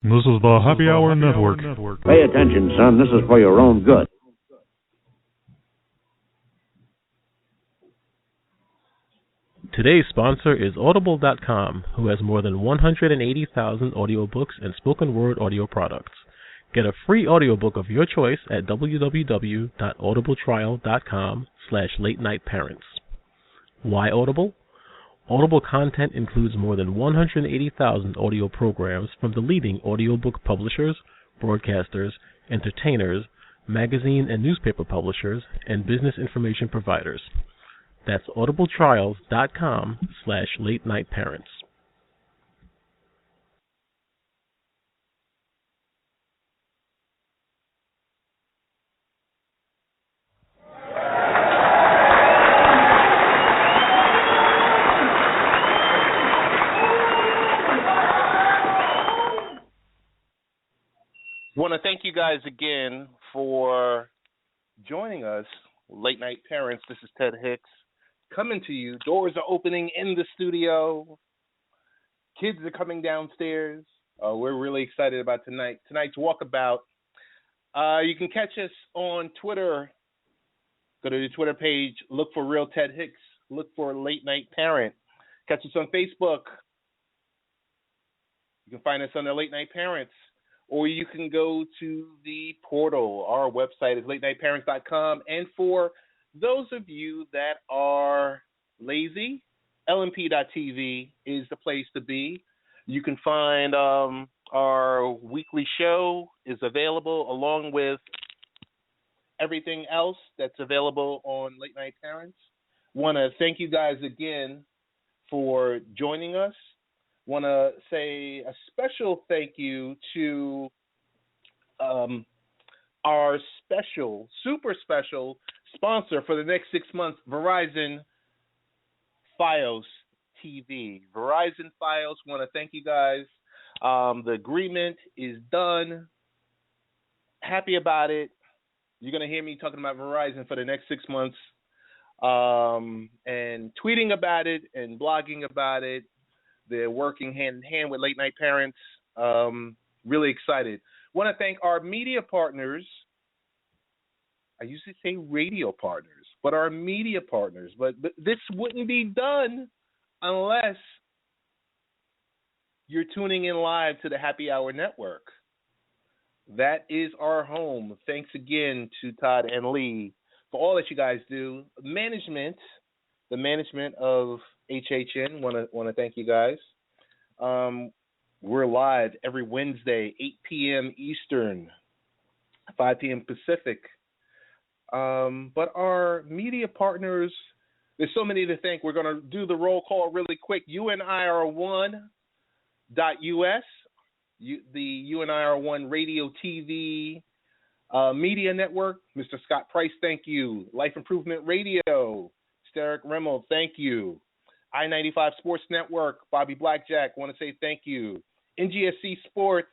This is the Happy Hour Network. Pay attention, son. This is for your own good. Today's sponsor is Audible.com, who has more than 180,000 audiobooks and spoken word audio products. Get a free audiobook of your choice at www.audibletrial.com/late-night-parents. Why Audible? Audible content includes more than 180,000 audio programs from the leading audiobook publishers, broadcasters, entertainers, magazine and newspaper publishers, and business information providers. That's audibletrials.com/late-night-parents. Want to thank you guys again for joining us, Late Night Parents. This is Ted Hicks coming to you. Doors are opening in the studio. Kids are coming downstairs. We're really excited about tonight's Walkabout. You can catch us on Twitter. Go to the Twitter page. Look for Real Ted Hicks. Look for Late Night Parent. Catch us on Facebook. You can find us on the Late Night Parents. Or you can go to the portal. Our website is latenightparents.com. And for those of you that are lazy, lmp.tv is the place to be. You can find our weekly show is available along with everything else that's available on Late Night Parents. Want to thank you guys again for joining us. Want to say a special thank you to our super special sponsor for the next 6 months, Verizon FIOS TV. Verizon FIOS, want to thank you guys. The agreement is done. Happy about it. You're going to hear me talking about Verizon for the next 6 months and tweeting about it and blogging about it. They're working hand in hand with Late Night Parents. Really excited. Want to thank our media partners. I used to say radio partners, but our media partners. But this wouldn't be done unless you're tuning in live to the Happy Hour Network. That is our home. Thanks again to Todd and Lee for all that you guys do. The management of HHN, want to thank you guys. We're live every Wednesday, 8 p.m. Eastern, 5 p.m. Pacific. But our media partners, there's so many to thank. We're going to do the roll call really quick. UNIR1.us, the UNIR1 Radio TV Media Network. Mr. Scott Price, thank you. Life Improvement Radio, Steric Remmel, thank you. I-95 Sports Network, Bobby Blackjack, want to say thank you. NGSC Sports,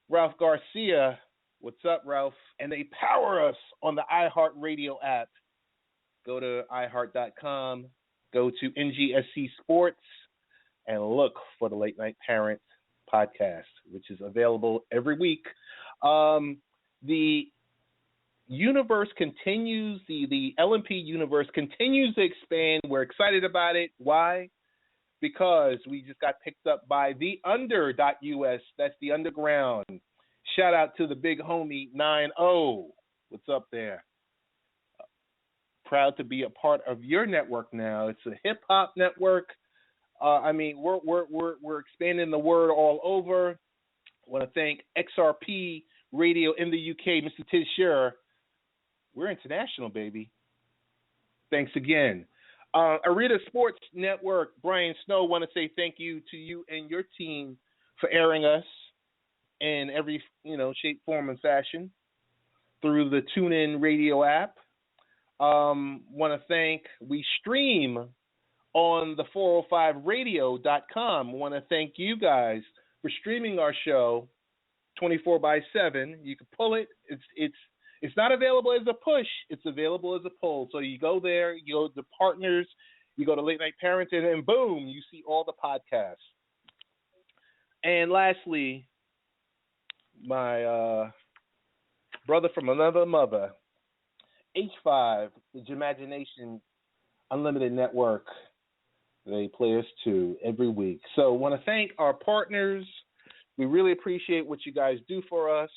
Ralph Garcia, what's up, Ralph? And they power us on the iHeartRadio app. Go to iHeart.com, go to NGSC Sports, and look for the Late Night Parent podcast, which is available every week. The universe continues, the LMP universe continues to expand. We're excited about it. Why? Because we just got picked up by the under.us. That's the underground. Shout out to the big homie 9-0. What's up there? Proud to be a part of your network now. It's a hip hop network. We're expanding the word all over. I want to thank XRP Radio in the UK, Mr. Tiz Shearer. We're international, baby. Thanks again. Arita Sports Network, Brian Snow, want to say thank you to you and your team for airing us in every shape, form, and fashion through the TuneIn Radio app. Want to thank, we stream on the 405radio.com. Want to thank you guys for streaming our show 24/7. You can pull it. It's not available as a push. It's available as a pull. So you go there, you go to partners, you go to Late Night Parents, and then boom, you see all the podcasts. And lastly, my brother from another mother, H5, the Imagination Unlimited Network. They play us too every week. So I want to thank our partners. We really appreciate what you guys do for us.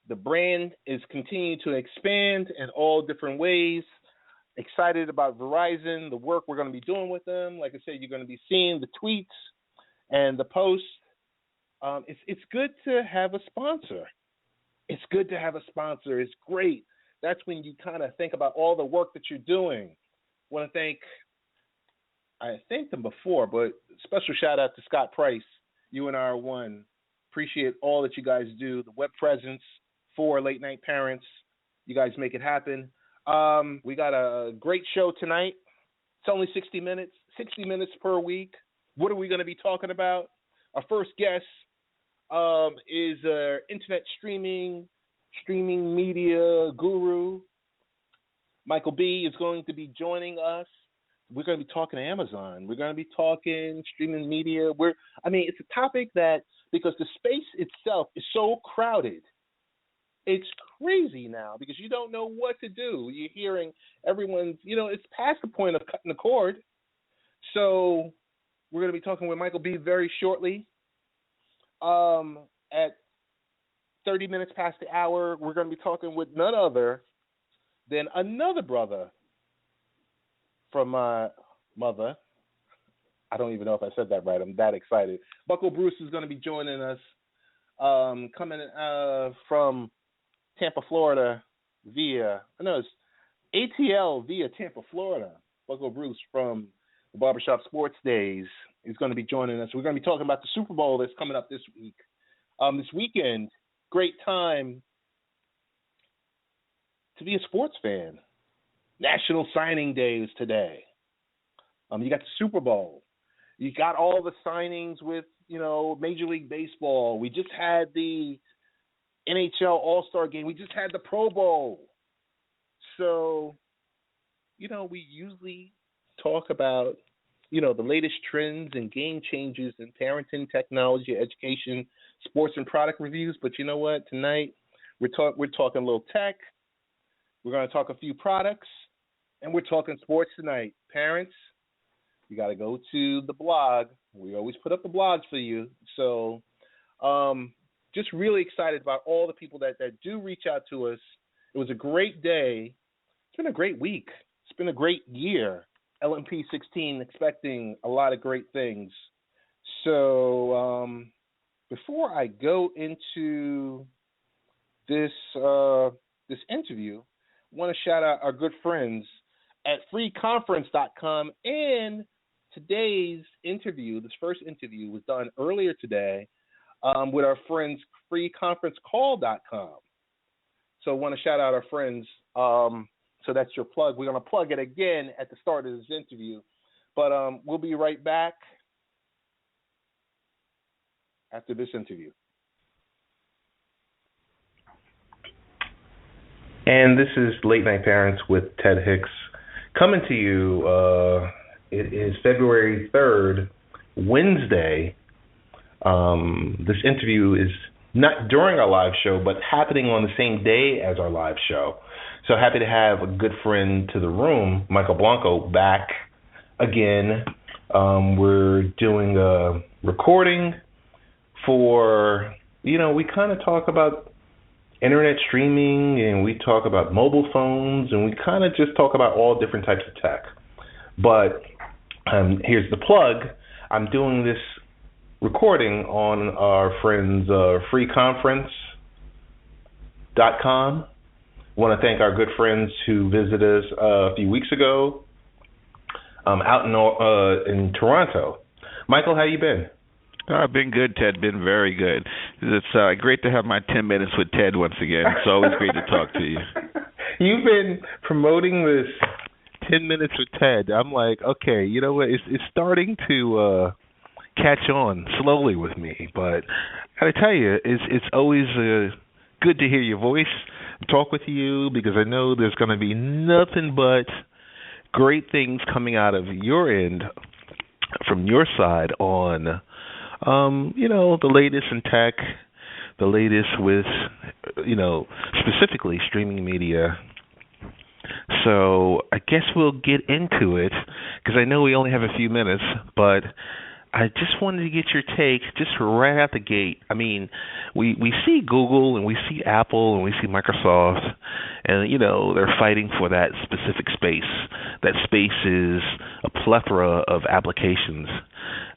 The brand is continuing to expand in all different ways. Excited about Verizon, the work we're going to be doing with them. Like I said, you're going to be seeing the tweets and the posts. It's good to have a sponsor. It's good to have a sponsor. It's great. That's when you kind of think about all the work that you're doing. I thanked them before, but special shout out to Scott Price, UNR1. Appreciate all that you guys do, the web presence for Late Night Parents. You guys make it happen. We got a great show tonight. It's only 60 minutes per week. What are we going to be talking about? Our first guest is an internet streaming media guru. Michael B. is going to be joining us. We're going to be talking Amazon. We're going to be talking streaming media. It's a topic that, because the space itself is so crowded, it's crazy now because you don't know what to do. You're hearing everyone's, it's past the point of cutting the cord. So we're going to be talking with Michael B. very shortly. At 30 minutes past the hour, we're going to be talking with none other than another brother from my mother. I don't even know if I said that right. I'm that excited. Bucko Bruce is going to be joining us, coming from Tampa, Florida, it's ATL via Tampa, Florida. Bucko Bruce from the Barbershop Sports Days is going to be joining us. We're going to be talking about the Super Bowl that's coming up this week. This weekend, great time to be a sports fan. National Signing Day is today. You got the Super Bowl. You got all the signings with, Major League Baseball. We just had the NHL All-Star Game. We just had the Pro Bowl. So, we usually talk about, the latest trends and game changes in parenting, technology, education, sports, and product reviews. But you know what? Tonight, we're talking a little tech. We're going to talk a few products. And we're talking sports tonight. Parents, you got to go to the blog. We always put up the blogs for you. So just really excited about all the people that do reach out to us. It was a great day. It's been a great week. It's been a great year. LMP 16 expecting a lot of great things. So before I go into this interview, I want to shout out our good friends at freeconference.com. And today's interview, this first interview, was done earlier today with our friends freeconferencecall.com. So I want to shout out our friends. So that's your plug. We're going to plug it again at the start of this interview. But we'll be right back after this interview. And this is Late Night Parents with Ted Hicks coming to you. It is February 3rd, Wednesday. This interview is not during our live show, but happening on the same day as our live show. So happy to have a good friend to the room, Michael Blanco, back again. We're doing a recording for, we kind of talk about internet streaming, and we talk about mobile phones, and we kind of just talk about all different types of tech. But here's the plug. I'm doing this recording on our friends freeconference.com. Want to thank our good friends who visited us a few weeks ago out in Toronto. Michael, how you been? I've been good, Ted. Been very good. It's great to have my 10 minutes with Ted once again. It's always great to talk to you. You've been promoting this 10 minutes with Ted. I'm like, okay, you know what? It's starting to catch on slowly with me. But I got to tell you, it's always good to hear your voice, talk with you, because I know there's going to be nothing but great things coming out of your end, from your side on, the latest in tech, the latest with, specifically streaming media. So I guess we'll get into it because I know we only have a few minutes, but I just wanted to get your take just right out the gate. I mean, we see Google and we see Apple and we see Microsoft, and, they're fighting for that specific space. That space is a plethora of applications.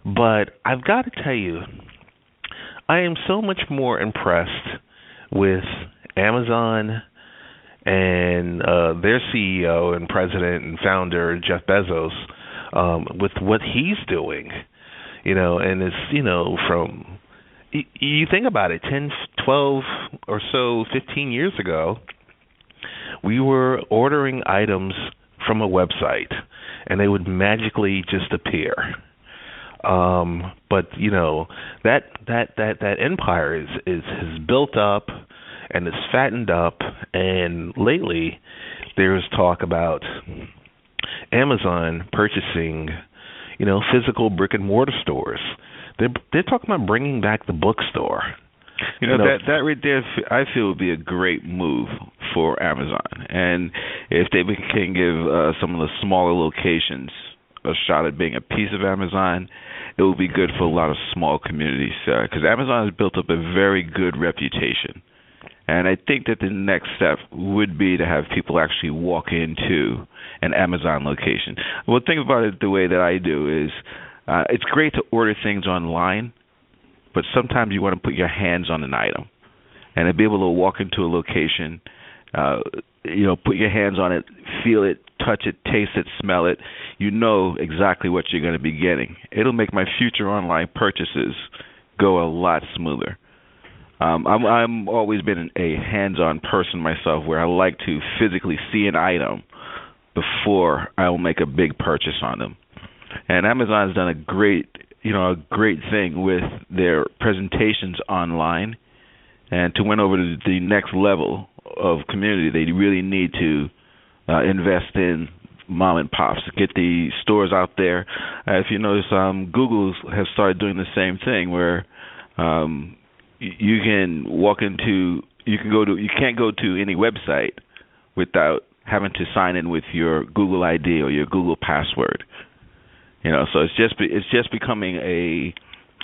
But I've got to tell you, I am so much more impressed with Amazon and their CEO and president and founder, Jeff Bezos, with what he's doing. And it's, from, you think about it, 10, 12 or so, 15 years ago, we were ordering items from a website, and they would magically just appear. But, that empire has built up and is fattened up, and lately there's talk about Amazon purchasing physical brick and mortar stores. They're talking about bringing back the bookstore. That right there, I feel would be a great move for Amazon. And if they can give some of the smaller locations a shot at being a piece of Amazon, it will be good for a lot of small communities. Because Amazon has built up a very good reputation. And I think that the next step would be to have people actually walk into an Amazon location. Well, think about it the way that I do is it's great to order things online, but sometimes you want to put your hands on an item and to be able to walk into a location, put your hands on it, feel it, touch it, taste it, smell it. You know exactly what you're going to be getting. It'll make my future online purchases go a lot smoother. I'm always been a hands-on person myself, where I like to physically see an item before I will make a big purchase on them. And Amazon has done a great thing with their presentations online, and to win over to the next level of community, they really need to invest in mom and pops, get the stores out there. If you notice, Google has started doing the same thing, where you can walk into, you can't go to any website without having to sign in with your Google ID or your Google password. So it's just becoming a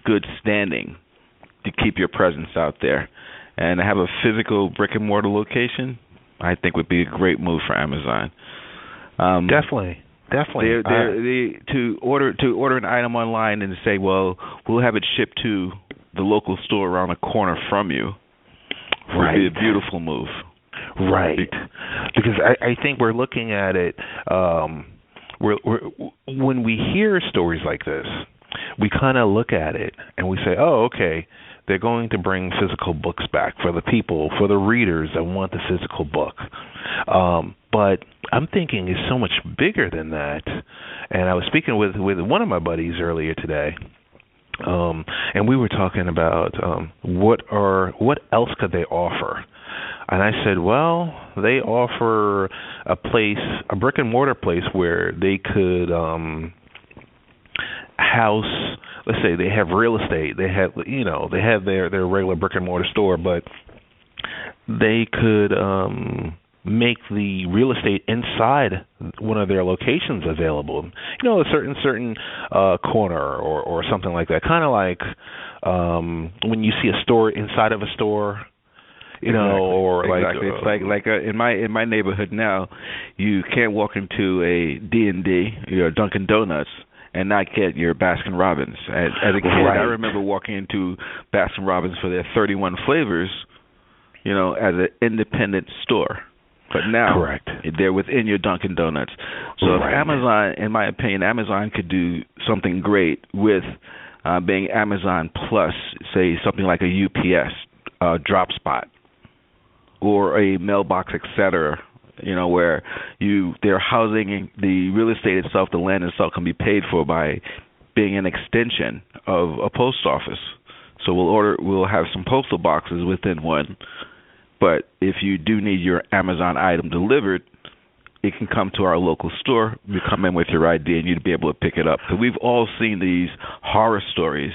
good standing to keep your presence out there. And to have a physical brick and mortar location, I think would be a great move for Amazon. Definitely. To order an item online and say, well, we'll have it shipped to the local store around the corner from you, would be a beautiful move. Right. Because I think we're looking at it, when we hear stories like this, we kind of look at it and we say, oh, okay, they're going to bring physical books back for the people, for the readers that want the physical book. But I'm thinking it's so much bigger than that. And I was speaking with one of my buddies earlier today, and we were talking about what else could they offer. And I said, well, they offer a brick and mortar place where they could house. Let's say they have real estate. They have their regular brick and mortar store, but they could make the real estate inside one of their locations available. A certain corner or something like that. Kind of like when you see a store inside of a store. Or exactly. It's like in my neighborhood now, you can't walk into a D&D, Dunkin' Donuts, and not get your Baskin Robbins. As a kid, I remember walking into Baskin Robbins for their 31 flavors, as an independent store. But now they're within your Dunkin' Donuts. So if Amazon, in my opinion, Amazon could do something great with being Amazon Plus, say something like a UPS drop spot, or a mailbox, etc., where they're housing the real estate itself, the land itself can be paid for by being an extension of a post office. So we'll have some postal boxes within one, but if you do need your Amazon item delivered, it can come to our local store. You come in with your ID and you'd be able to pick it up. So we've all seen these horror stories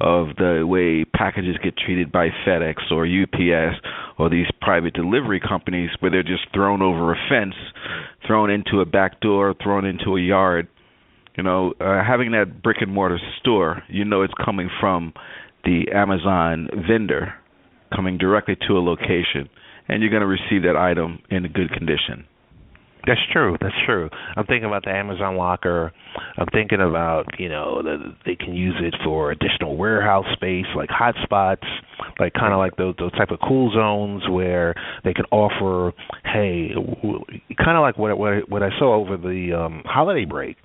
of the way packages get treated by FedEx or UPS or these private delivery companies where they're just thrown over a fence, thrown into a back door, thrown into a yard. Having that brick and mortar store, it's coming from the Amazon vendor, coming directly to a location, and you're going to receive that item in a good condition. That's true. I'm thinking about the Amazon locker. I'm thinking about, that they can use it for additional warehouse space, like hotspots, like kind of like those type of cool zones where they can offer, hey, kind of like what I saw over the holiday break,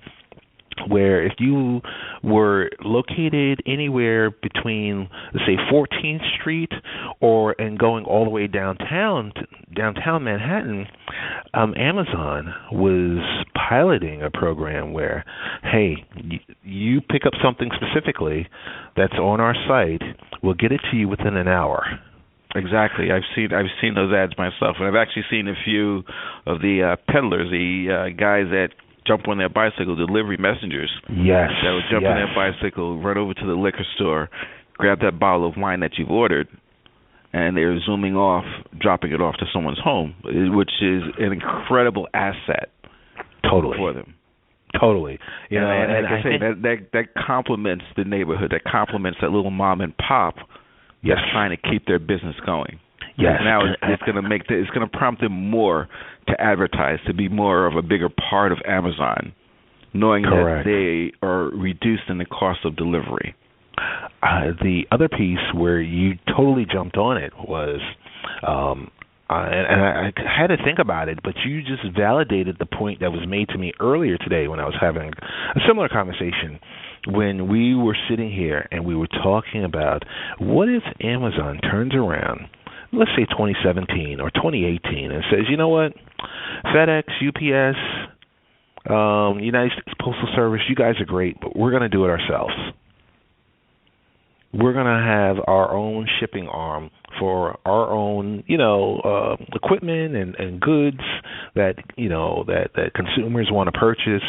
where if you were located anywhere between, let's say, 14th Street and going all the way downtown Manhattan, Amazon was piloting a program where, hey, you pick up something specifically that's on our site, we'll get it to you within an hour. Exactly. I've seen those ads myself, and I've actually seen a few of the peddlers, the guys that jump on their bicycle, delivery messengers. Yes. That would jump on their bicycle, run over to the liquor store, grab that bottle of wine that you've ordered, and they're zooming off, dropping it off to someone's home, which is an incredible asset. Totally. For them. Totally. And like I say, that complements the neighborhood. That complements that little mom and pop that's trying to keep their business going. Yes. Now it's going to prompt them more to advertise, to be more of a bigger part of Amazon, knowing that they are reduced in the cost of delivery. The other piece where you totally jumped on it was, and I had to think about it, but you just validated the point that was made to me earlier today when I was having a similar conversation when we were sitting here and we were talking about what if Amazon turns around, let's say 2017 or 2018, and says, you know what, FedEx, UPS, United States Postal Service, you guys are great, but we're going to do it ourselves. We're going to have our own shipping arm for our own, equipment and goods that, that consumers want to purchase.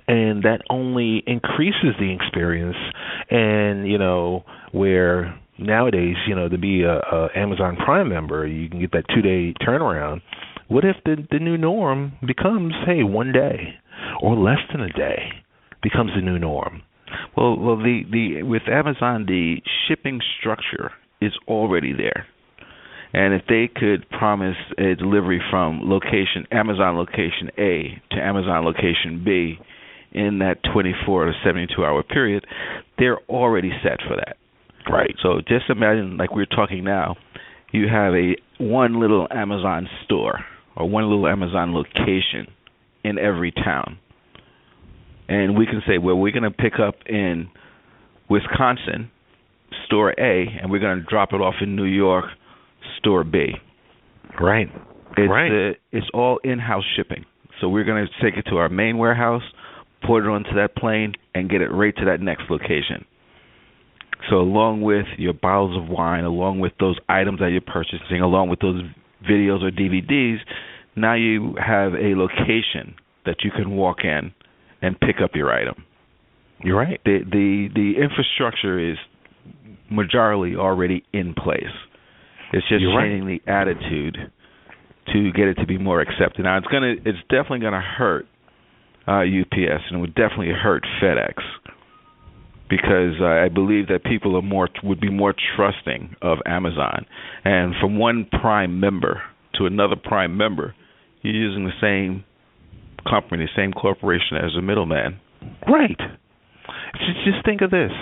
And that only increases the experience. And, where nowadays, to be a Amazon Prime member, you can get that 2-day turnaround. What if the new norm becomes, hey, 1 day or less than a day becomes the new norm? Well, with Amazon, the shipping structure is already there. And if they could promise a delivery from Amazon location A to Amazon location B in that 24 to 72-hour period, they're already set for that. Right. So just imagine, like we're talking now, you have one little Amazon store or one little Amazon location in every town. And we can say, well, we're going to pick up in Wisconsin, store A, and we're going to drop it off in New York, store B. Right. It's all in-house shipping. So we're going to take it to our main warehouse, put it onto that plane, and get it right to that next location. So along with your bottles of wine, along with those items that you're purchasing, along with those videos or DVDs, now you have a location that you can walk in and pick up your item. You're right. The infrastructure is majorly already in place. It's just changing the attitude to get it to be more accepted. Now it's definitely gonna hurt UPS, and it would definitely hurt FedEx, because I believe that people would be more trusting of Amazon. And from one Prime member to another Prime member, you're using the same company, the same corporation as a middleman. Right. Just think of this.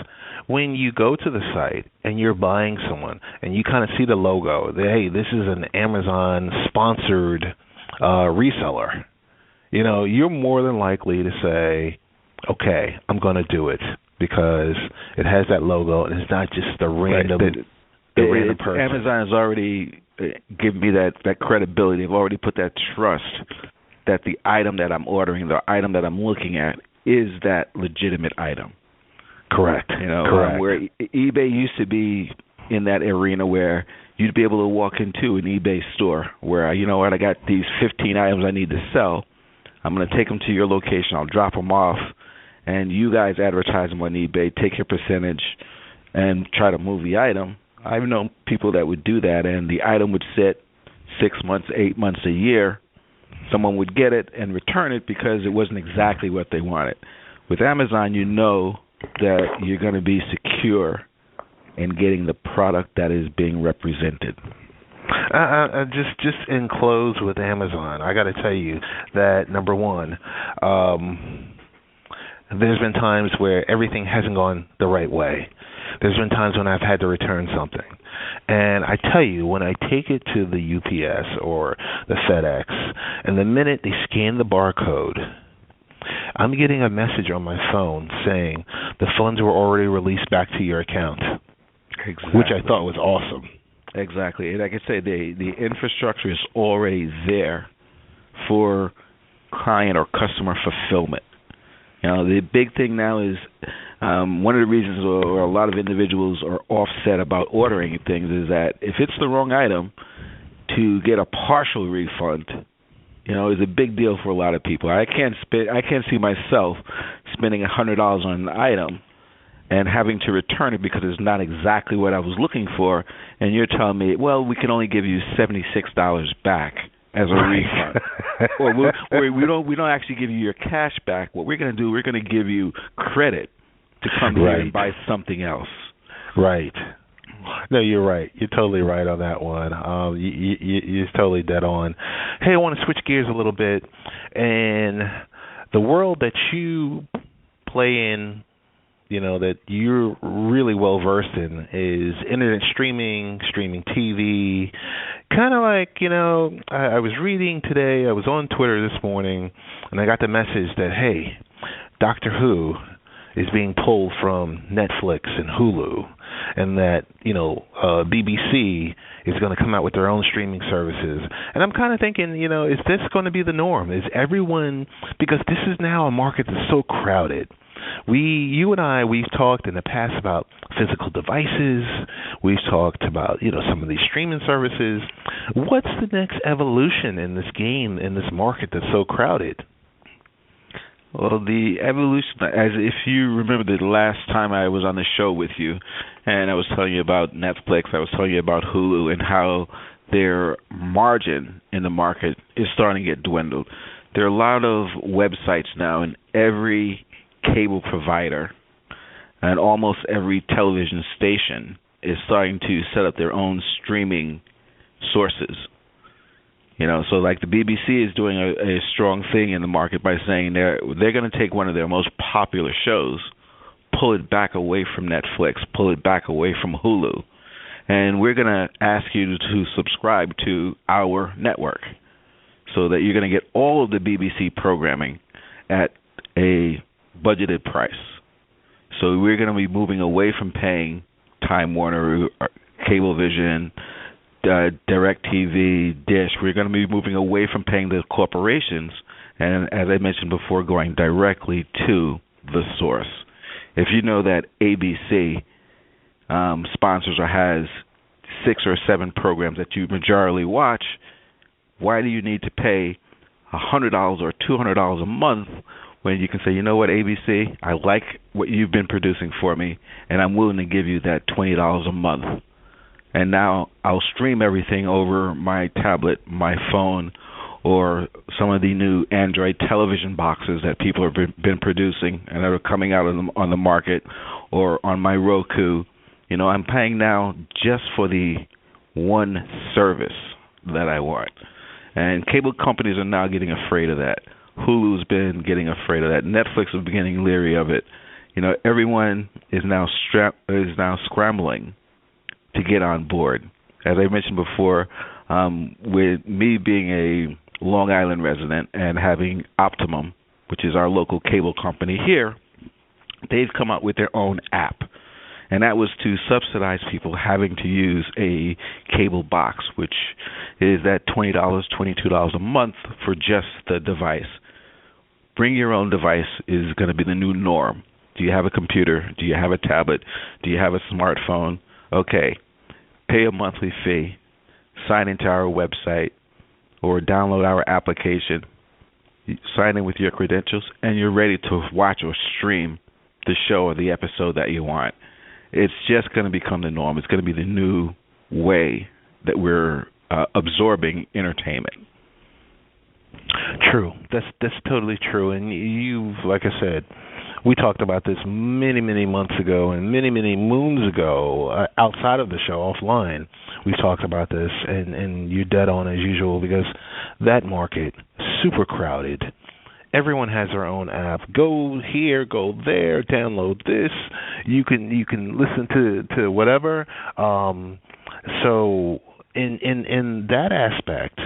When you go to the site and you're buying someone and you kind of see the logo, hey, this is an Amazon-sponsored reseller, you're more than likely to say, okay, I'm going to do it because it has that logo and it's not just a random, random person. Amazon has already given me that credibility. They've already put that trust that the item that I'm ordering, the item that I'm looking at, is that legitimate item. Correct. Correct. Where eBay used to be in that arena where you'd be able to walk into an eBay store where, I got these 15 items I need to sell. I'm going to take them to your location. I'll drop them off, and you guys advertise them on eBay, take your percentage, and try to move the item. I've known people that would do that, and the item would sit 6 months, 8 months, a year. Someone would get it and return it because it wasn't exactly what they wanted. With Amazon, you know that you're going to be secure in getting the product that is being represented. Just in close with Amazon, I got to tell you that, number one, there's been times where everything hasn't gone the right way. There's been times when I've had to return something. And I tell you, when I take it to the UPS or the FedEx, and the minute they scan the barcode, I'm getting a message on my phone saying the funds were already released back to your account, which I thought was awesome. Exactly. And like I say, the infrastructure is already there for client or customer fulfillment. You know, the big thing now is one of the reasons or a lot of individuals are offset about ordering things is that if it's the wrong item, to get a partial refund, you know, is a big deal for a lot of people. I can't see myself spending $100 on an item and having to return it because it's not exactly what I was looking for, and you're telling me, well, we can only give you $76 back as a refund. Or we don't actually give you your cash back. What we're going to do, we're going to give you credit to come here and buy something else. Right. No, you're right. You're totally right on that one. You're totally dead on. Hey, I want to switch gears a little bit. And the world that you play in, you know, that you're really well versed in is internet streaming TV. Kind of like, you know, I was reading today, I was on Twitter this morning, and I got the message that, hey, Doctor Who is being pulled from Netflix and Hulu, and that, you know, BBC is going to come out with their own streaming services. And I'm kind of thinking, you know, is this going to be the norm? Is everyone, because this is now a market that's so crowded. You and I, we've talked in the past about physical devices. We've talked about, you know, some of these streaming services. What's the next evolution in this game, in this market that's so crowded? Well, the evolution, as if you remember the last time I was on the show with you, and I was telling you about Netflix, I was telling you about Hulu, and how their margin in the market is starting to get dwindled. There are a lot of websites now, and every cable provider and almost every television station is starting to set up their own streaming sources. You know, so like the BBC is doing a strong thing in the market by saying they're going to take one of their most popular shows, pull it back away from Netflix, pull it back away from Hulu, and we're going to ask you to subscribe to our network so that you're going to get all of the BBC programming at a budgeted price. So we're going to be moving away from paying Time Warner, Cablevision, DirecTV, Dish. We're going to be moving away from paying the corporations and, as I mentioned before, going directly to the source. If you know that ABC sponsors or has 6 or 7 programs that you majorly watch, why do you need to pay $100 or $200 a month when you can say, you know what, ABC, I like what you've been producing for me, and I'm willing to give you that $20 a month. And now I'll stream everything over my tablet, my phone, or some of the new Android television boxes that people have been producing and that are coming out on the market, or on my Roku. You know, I'm paying now just for the one service that I want. And cable companies are now getting afraid of that. Hulu's been getting afraid of that. Netflix is beginning leery of it. You know, everyone is now scrambling to get on board. As I mentioned before, with me being a Long Island resident and having Optimum, which is our local cable company here, they've come out with their own app. And that was to subsidize people having to use a cable box, which is that $20, $22 a month for just the device. Bring your own device is going to be the new norm. Do you have a computer? Do you have a tablet? Do you have a smartphone? Okay, pay a monthly fee, sign into our website, or download our application, sign in with your credentials, and you're ready to watch or stream the show or the episode that you want. It's just going to become the norm. It's going to be the new way that we're absorbing entertainment. True. That's totally true. And you've, like I said, we talked about this many, many months ago and many, many moons ago outside of the show, offline. We talked about this, and you're dead on as usual, because that market, super crowded. Everyone has their own app. Go here, go there, download this. You can listen to whatever. So in that aspect,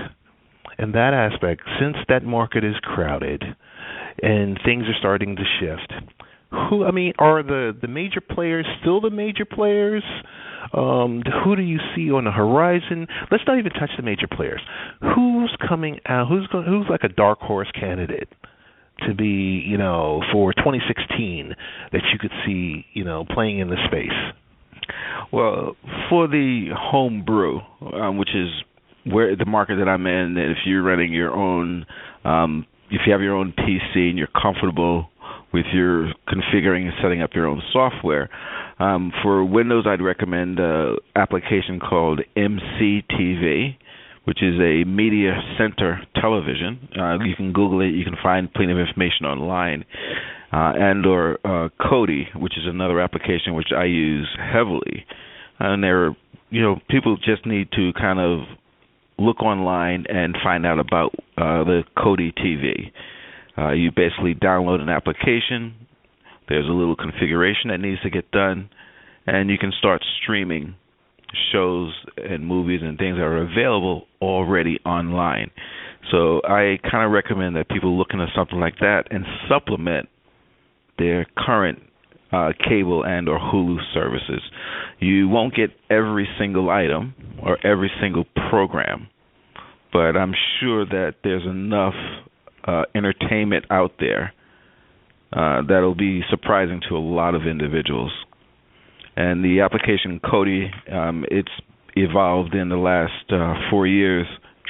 since that market is crowded and things are starting to shift, are the major players still the major players? Who do you see on the horizon? Let's not even touch the major players. Who's coming out? Who's like a dark horse candidate to be, for 2016 that you could see, playing in the space? Well, for the home brew, which is where the market that I'm in, if you're running your own, if you have your own PC and you're comfortable with your configuring and setting up your own software, for Windows, I'd recommend an application called MCTV, which is a media center television. You can Google it. You can find plenty of information online. And or Kodi, which is another application which I use heavily. And people just need to kind of look online and find out about the Kodi TV. You basically download an application. There's a little configuration that needs to get done, and you can start streaming shows and movies and things that are available already online. So I kind of recommend that people look into something like that and supplement their current cable and or Hulu services. You won't get every single item or every single program, but I'm sure that there's enough entertainment out there that'll be surprising to a lot of individuals. And the application Kodi, it's evolved in the last 4 years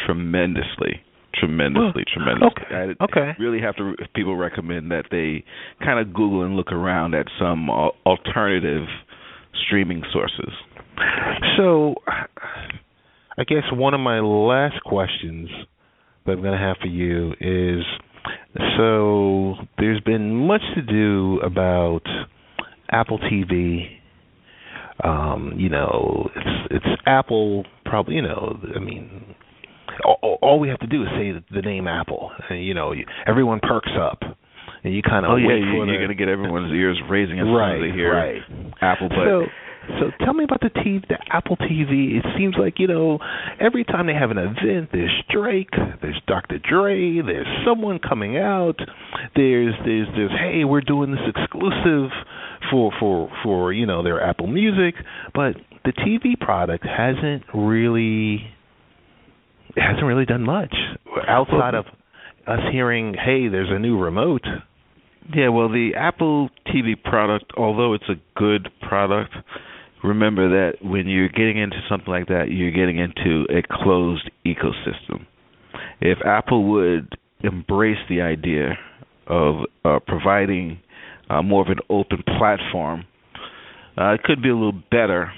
tremendously. Okay. Really have to people recommend that they kind of Google and look around at some alternative streaming sources. So, I guess one of my last questions that I'm going to have for you is, so there's been much to do about Apple TV. It's Apple, probably, all we have to do is say the name Apple, and everyone perks up, and you kind of you're going to get everyone's ears raising as soon as they hear Apple. But so tell me about the Apple TV. It seems like every time they have an event, there's Drake, there's Dr. Dre, there's someone coming out, there's hey, we're doing this exclusive for their Apple Music, but the TV product hasn't really done much outside of us hearing, hey, there's a new remote. Yeah, well, the Apple TV product, although it's a good product, remember that when you're getting into something like that, you're getting into a closed ecosystem. If Apple would embrace the idea of providing more of an open platform, it could be a little better,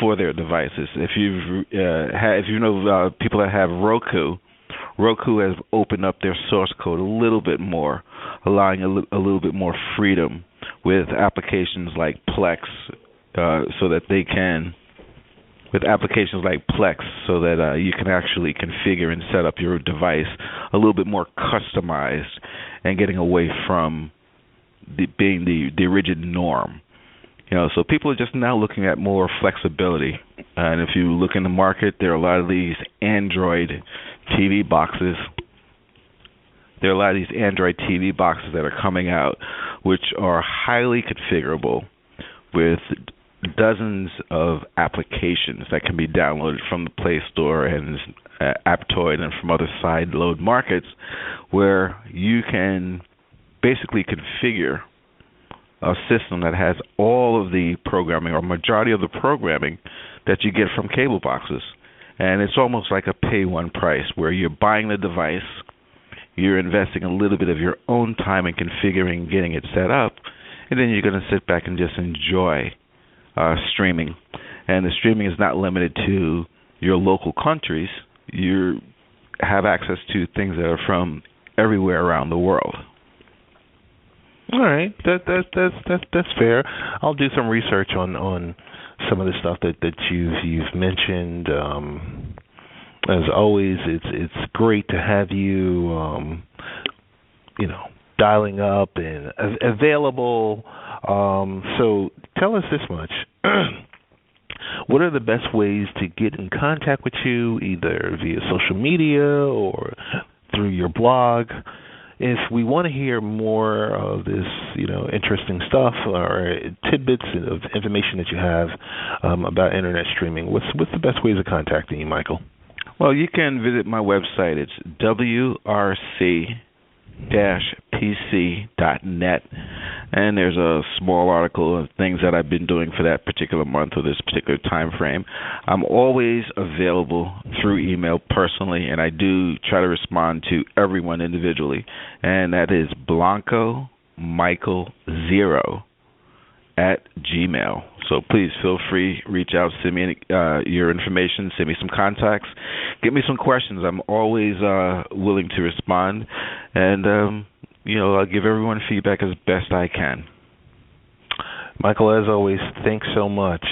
for their devices. If you know people that have Roku has opened up their source code a little bit more, allowing a little bit more freedom with applications like Plex, so that you can actually configure and set up your device a little bit more customized and getting away from being the rigid norm. So people are just now looking at more flexibility. And if you look in the market, there are a lot of these Android TV boxes. There are a lot of these Android TV boxes that are coming out, which are highly configurable with dozens of applications that can be downloaded from the Play Store and Aptoid and from other side load markets, where you can basically configure a system that has all of the programming or majority of the programming that you get from cable boxes. And it's almost like a pay one price, where you're buying the device, you're investing a little bit of your own time in configuring, getting it set up, and then you're going to sit back and just enjoy streaming. And the streaming is not limited to your local countries. You have access to things that are from everywhere around the world. All right, that's fair. I'll do some research on some of the stuff that you've mentioned. As always, it's great to have you, dialing up and available. So tell us this much. What are the best ways to get in contact with you, either via social media or through your blog? If we want to hear more of this, interesting stuff or tidbits of information that you have about internet streaming, what's the best ways of contacting you, Michael? Well, you can visit my website. It's wrc-pc.net, and there's a small article of things that I've been doing for that particular month or this particular time frame. I'm always available through email personally, and I do try to respond to everyone individually, and that is BlancoMichael0@gmail. So please feel free, reach out, send me your information, send me some contacts, give me some questions. I'm always willing to respond, and I'll give everyone feedback as best I can. Michael, as always, thanks so much.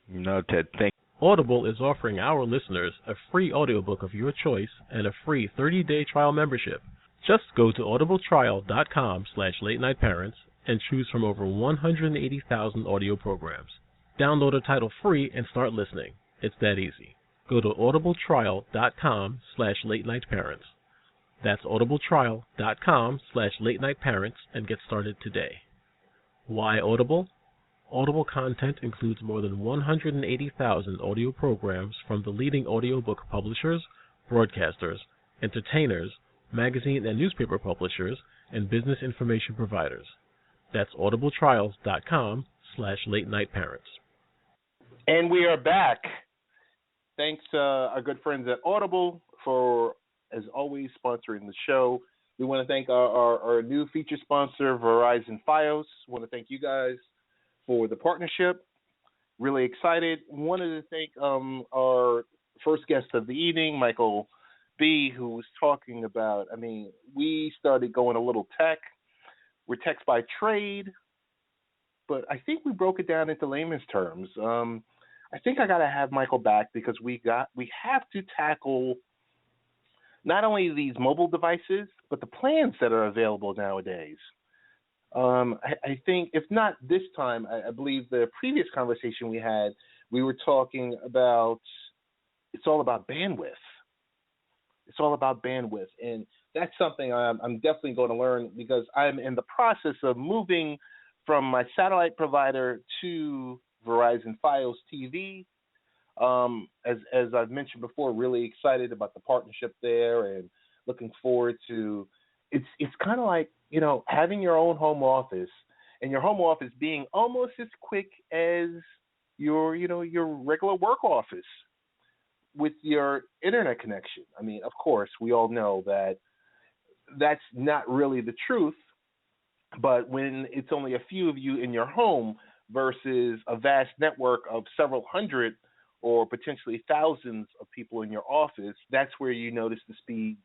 No, Ted, thank you. Audible is offering our listeners a free audiobook of your choice and a free 30-day trial membership. Just go to audibletrial.com/late-night-parents and choose from over 180,000 audio programs. Download a title free and start listening. It's that easy. Go to audibletrial.com/late-night-parents. That's audibletrial.com/late-night-parents and get started today. Why Audible? Audible content includes more than 180,000 audio programs from the leading audiobook publishers, broadcasters, entertainers, magazine and newspaper publishers, and business information providers. That's audibletrials.com/late-night-parents. And we are back. Thanks, our good friends at Audible, for, as always, sponsoring the show. We want to thank our new feature sponsor, Verizon FIOS. Want to thank you guys for the partnership. Really excited. Wanted to thank our first guest of the evening, Michael B., who was talking about, we started going a little tech. We're techs by trade, but I think we broke it down into layman's terms. I think I got to have Michael back because we have to tackle not only these mobile devices, but the plans that are available nowadays. I think, if not this time, I believe the previous conversation we had, we were talking about it's all about bandwidth. It's all about bandwidth, and that's something I'm definitely going to learn because I'm in the process of moving from my satellite provider to Verizon FiOS TV. As I've mentioned before, really excited about the partnership there and looking forward to it's kind of like, having your own home office and your home office being almost as quick as your regular work office with your internet connection. Of course, we all know that that's not really the truth, but when it's only a few of you in your home versus a vast network of several hundred or potentially thousands of people in your office, that's where you notice the speeds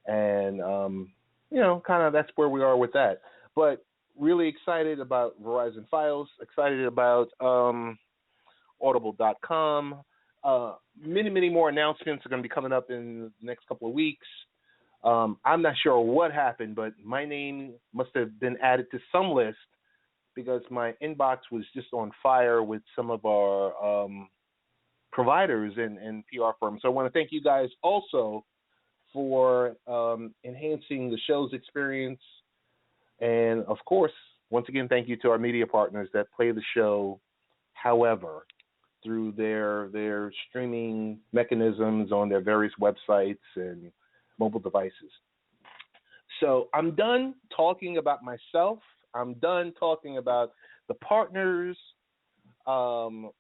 and, that's where we are with that. But really excited about Verizon FiOS, excited about Audible.com. Many more announcements are going to be coming up in the next couple of weeks. I'm not sure what happened, but my name must have been added to some list because my inbox was just on fire with some of our providers and PR firms. So I want to thank you guys also for enhancing the show's experience. And, of course, once again, thank you to our media partners that play the show, however, through their streaming mechanisms on their various websites and mobile devices. So I'm done talking about myself. I'm done talking about the partners. I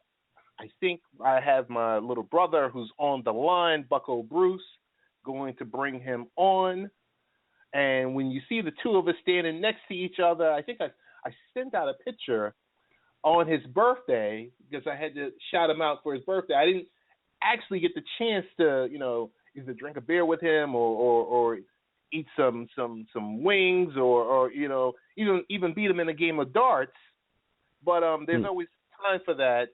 think I have my little brother who's on the line, Bucko Bruce. going to bring him on. And when you see the two of us standing next to each other, I think I sent out a picture on his birthday because I had to shout him out for his birthday. I didn't actually get the chance to, either drink a beer with him or eat some wings or even beat him in a game of darts. But there's always time for that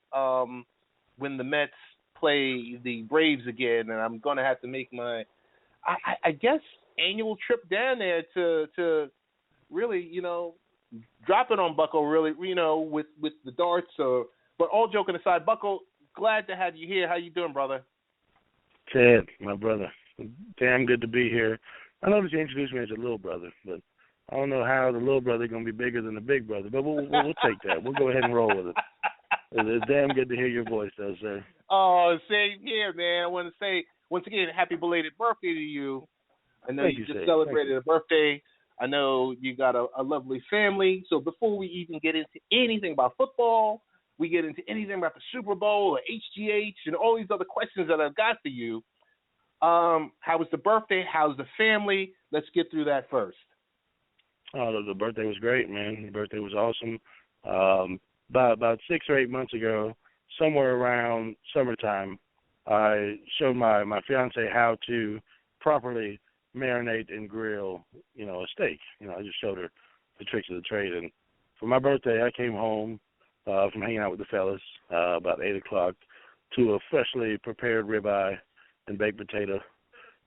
when the Mets play the Braves again, and I'm going to have to make my, I guess, annual trip down there to really, drop it on Bucko, really, with the darts. But all joking aside, Bucko, glad to have you here. How you doing, brother? Ted, my brother, damn good to be here. I noticed you introduced me as a little brother, but I don't know how the little brother going to be bigger than the big brother, but we'll take that. We'll go ahead and roll with it. It's damn good to hear your voice, though, sir. Oh, same here, man. I want to say, once again, happy belated birthday to you. I know you just celebrated a birthday. I know you got a lovely family. So before we even get into anything about football, we get into anything about the Super Bowl or HGH and all these other questions that I've got for you. How was the birthday? How's the family? Let's get through that first. Oh, the birthday was great, man. The birthday was awesome. About 6 or 8 months ago, somewhere around summertime, I showed my fiance how to properly marinate and grill, a steak. I just showed her the tricks of the trade. And for my birthday, I came home from hanging out with the fellas about 8 o'clock to a freshly prepared ribeye and baked potato,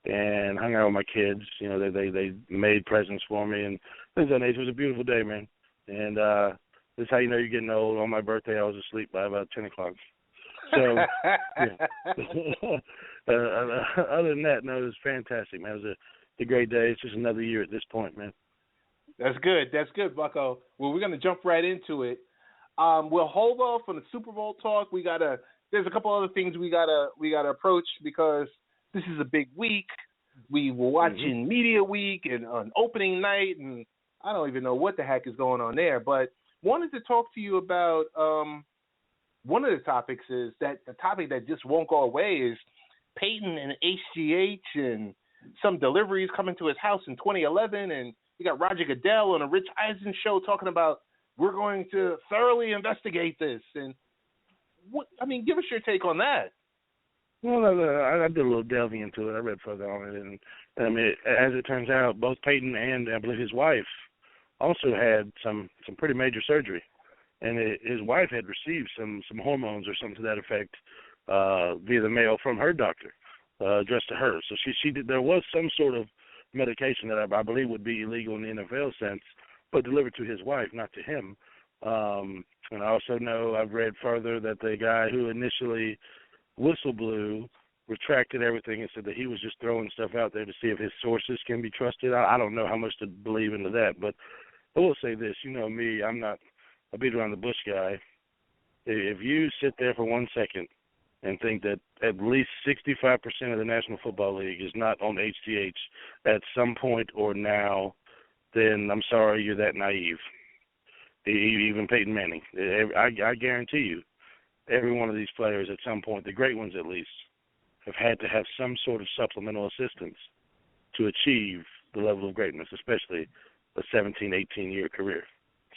and hung out with my kids. They made presents for me and things of that nature. It was a beautiful day, man. And this is how you know you're getting old. On my birthday, I was asleep by about 10 o'clock. So, yeah. Other than that, no, it was fantastic, man. It was a great day. It's just another year at this point, man. That's good. That's good, Bucko. Well, we're going to jump right into it. We'll hold off on the Super Bowl talk. There's a couple other things we gotta approach because this is a big week. We were watching Media Week and on opening night, and I don't even know what the heck is going on there. But wanted to talk to you about one of the topics is that the topic that just won't go away is Peyton and HGH and some deliveries coming to his house in 2011, and you got Roger Goodell on a Rich Eisen show talking about we're going to thoroughly investigate this. And give us your take on that. Well, I did a little delving into it. I read further on it, and as it turns out, both Peyton and I believe his wife also had some pretty major surgery, and his wife had received some hormones or something to that effect via the mail from her doctor, addressed to her. So she did. There was some sort of medication that I believe would be illegal in the NFL sense, but delivered to his wife, not to him. And I also know I've read further that the guy who initially whistle blew retracted everything and said that he was just throwing stuff out there to see if his sources can be trusted. I don't know how much to believe into that, but I will say this. You know me, I'm not a beat around the bush guy. If you sit there for 1 second and think that at least 65% of the National Football League is not on HGH at some point or now, then I'm sorry you're that naive. Even Peyton Manning. I guarantee you, every one of these players at some point, the great ones at least, have had to have some sort of supplemental assistance to achieve the level of greatness, especially a 17, 18-year career.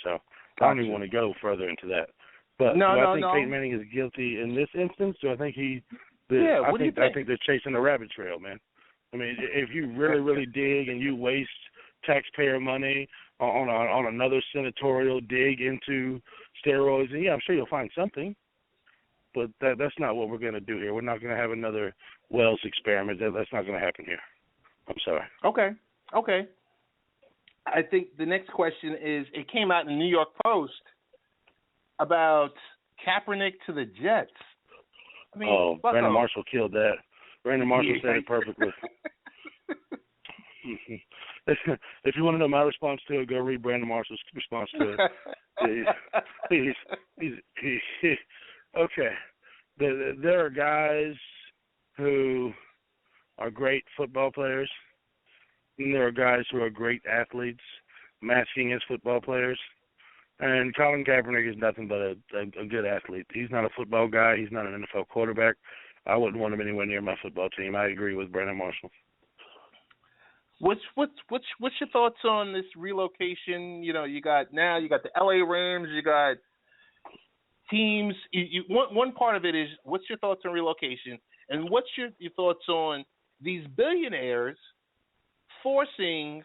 So I don't even want to go further into that. But do I think Peyton Manning is guilty in this instance? Do I think I think they're chasing a rabbit trail, man. I mean, if you really, really dig and you waste taxpayer money on another senatorial dig into steroids, and I'm sure you'll find something. But that's not what we're going to do here. We're not going to have another Wells experiment. That's not going to happen here. I'm sorry. Okay. I think the next question is, it came out in the New York Post about Kaepernick to the Jets. Brandon Marshall killed that. Brandon Marshall said it perfectly. If you want to know my response to it, go read Brandon Marshall's response to it. He's okay. There are guys who are great football players, and there are guys who are great athletes masking as football players. And Colin Kaepernick is nothing but a good athlete. He's not a football guy. He's not an NFL quarterback. I wouldn't want him anywhere near my football team. I agree with Brandon Marshall. What's your thoughts on this relocation? You got the LA Rams, you got teams. One part of it is, what's your thoughts on relocation, and what's your thoughts on these billionaires forcing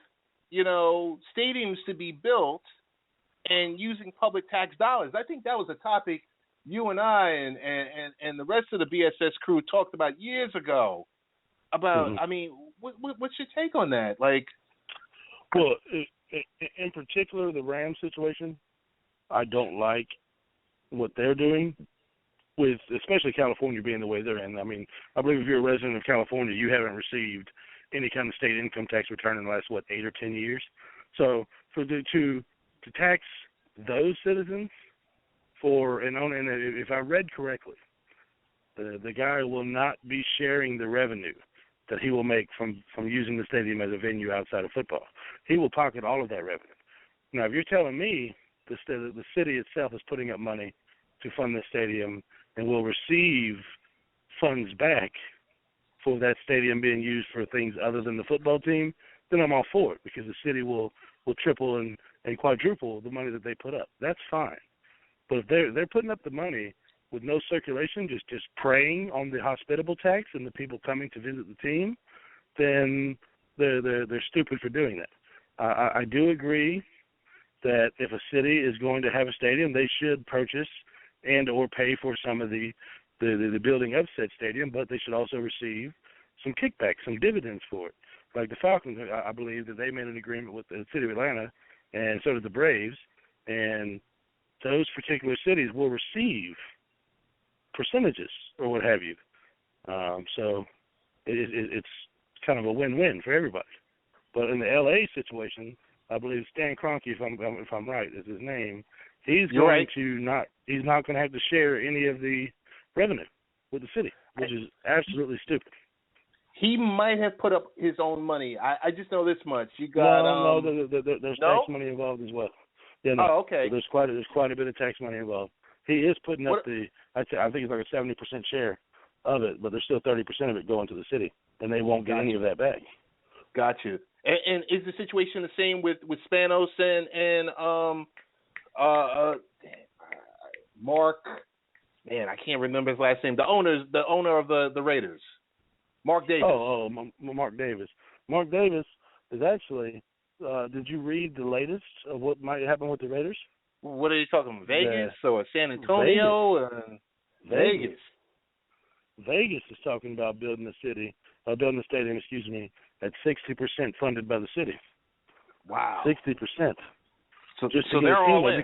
stadiums to be built and using public tax dollars? I think that was a topic you and I and the rest of the BSS crew talked about years ago. About, I mean, what's your take on that? Like, well, in particular, the Rams situation, I don't like what they're doing with, especially California being the way they're in. I mean, I believe if you're a resident of California, you haven't received any kind of state income tax return in the last 8 or 10 years. So to tax those citizens and if I read correctly, the guy will not be sharing the revenue that he will make from using the stadium as a venue outside of football. He will pocket all of that revenue. Now, if you're telling me the city itself is putting up money to fund the stadium and will receive funds back for that stadium being used for things other than the football team, then I'm all for it, because the city will triple and quadruple the money that they put up. That's fine. But if they're putting up the money with no circulation, just preying on the hospitable tax and the people coming to visit the team, then they're stupid for doing that. I do agree that if a city is going to have a stadium, they should purchase and or pay for some of the building of said stadium, but they should also receive some kickbacks, some dividends for it. Like the Falcons, I believe that they made an agreement with the city of Atlanta, and so did the Braves, and those particular cities will receive percentages or what have you. So it's kind of a win-win for everybody. But in the LA situation, I believe Stan Kroenke, if I'm right, is his name. He's not going to have to share any of the revenue with the city, which is absolutely stupid. He might have put up his own money. I just know this much. You got no, there's tax money involved as well. Yeah, no. Oh, okay. There's quite a bit of tax money involved. He is putting up I think it's like a 70% share of it, but there's still 30% of it going to the city, and they won't get any of that back. Got you. And is the situation the same with Spanos and Mark? Man, I can't remember his last name. The owner of the Raiders, Mark Davis. Mark Davis. Mark Davis is actually. Did you read the latest of what might happen with the Raiders? What are you talking about? Vegas or San Antonio? Vegas. Vegas is talking about building the stadium, at 60% funded by the city. Wow. 60%. So they're all in.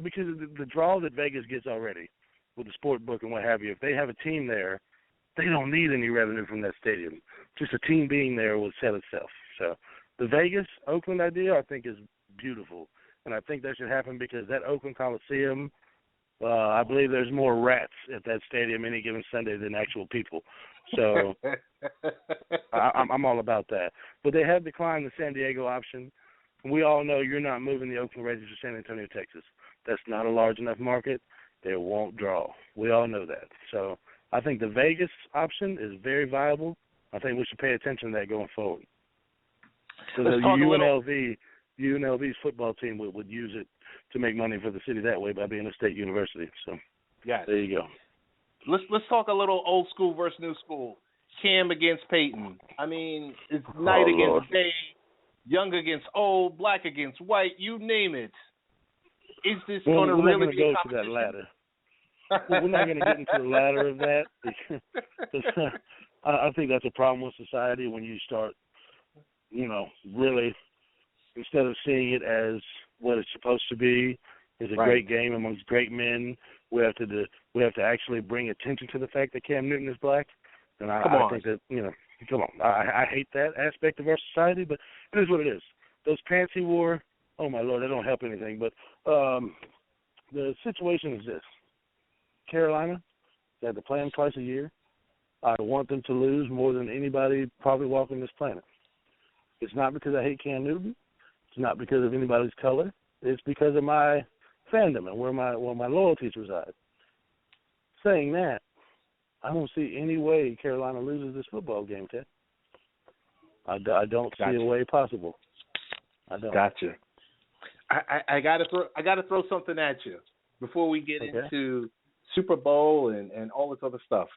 Because the draw that Vegas gets already with the sport book and what have you, if they have a team there, they don't need any revenue from that stadium. Just a team being there will sell itself. So the Vegas-Oakland idea, I think, is beautiful. And I think that should happen because that Oakland Coliseum, I believe there's more rats at that stadium any given Sunday than actual people. So I'm all about that. But they have declined the San Diego option. We all know you're not moving the Oakland Raiders to San Antonio, Texas. That's not a large enough market. They won't draw. We all know that. So I think the Vegas option is very viable. I think we should pay attention to that going forward. So the UNLV's football team would use it to make money for the city that way by being a state university. So yes. There you go. Let's talk a little old school versus new school. Cam against Peyton. I mean, it's night against day, young against old, black against white, you name it. Is this going to really be a competition? We're not going to go to that ladder. We're not going to get into the ladder of that. Because I think that's a problem with society when you start, really, instead of seeing it as what it's supposed to be, is a great game amongst great men. We have to actually bring attention to the fact that Cam Newton is black. And I think that, come on. I hate that aspect of our society, but it is what it is. Those pants he wore, oh my Lord, they don't help anything. But the situation is this. Carolina, they have to play them twice a year. I want them to lose more than anybody probably walking this planet. It's not because I hate Cam Newton. It's not because of anybody's color. It's because of my fandom and where my loyalties reside. Saying that, I don't see any way Carolina loses this football game, Ted. I don't see a way possible. I don't. Gotcha. I gotta throw something at you before we get into Super Bowl and all this other stuff.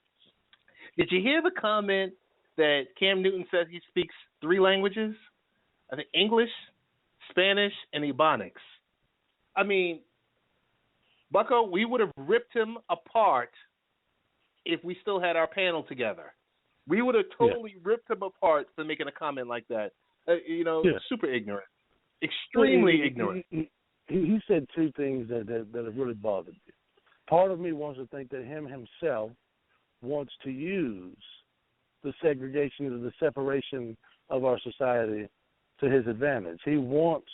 Did you hear the comment that Cam Newton says he speaks 3 languages? I think English, Spanish, and Ebonics. I mean, Bucko, we would have ripped him apart if we still had our panel together. We would have totally ripped him apart for making a comment like that. Super ignorant. Extremely ignorant. He said 2 things that have really bothered me. Part of me wants to think that him himself wants to use the segregation or the separation of our society to his advantage. He wants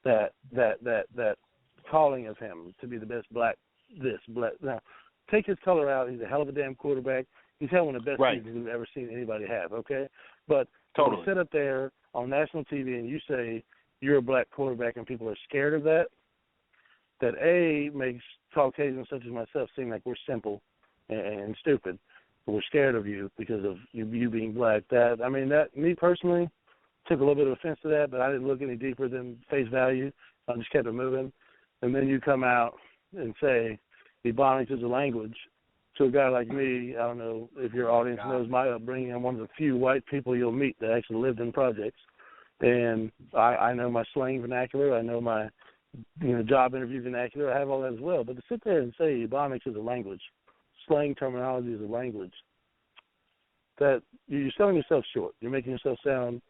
that calling of him to be the best black black. Now, take his color out. He's a hell of a damn quarterback. He's had one of the best seasons we've ever seen anybody have, okay? But when you sit up there on national TV and you say you're a black quarterback and people are scared of that A, makes Caucasians such as myself seem like we're simple and stupid. We're scared of you because of you being black. Me personally, took a little bit of offense to that, but I didn't look any deeper than face value. I just kept it moving. And then you come out and say Ebonics is a language. To a guy like me, I don't know if your audience knows my upbringing. I'm one of the few white people you'll meet that actually lived in projects. And I know my slang vernacular. I know my job interview vernacular. I have all that as well. But to sit there and say Ebonics is a language, slang terminology is a language, that you're selling yourself short. You're making yourself sound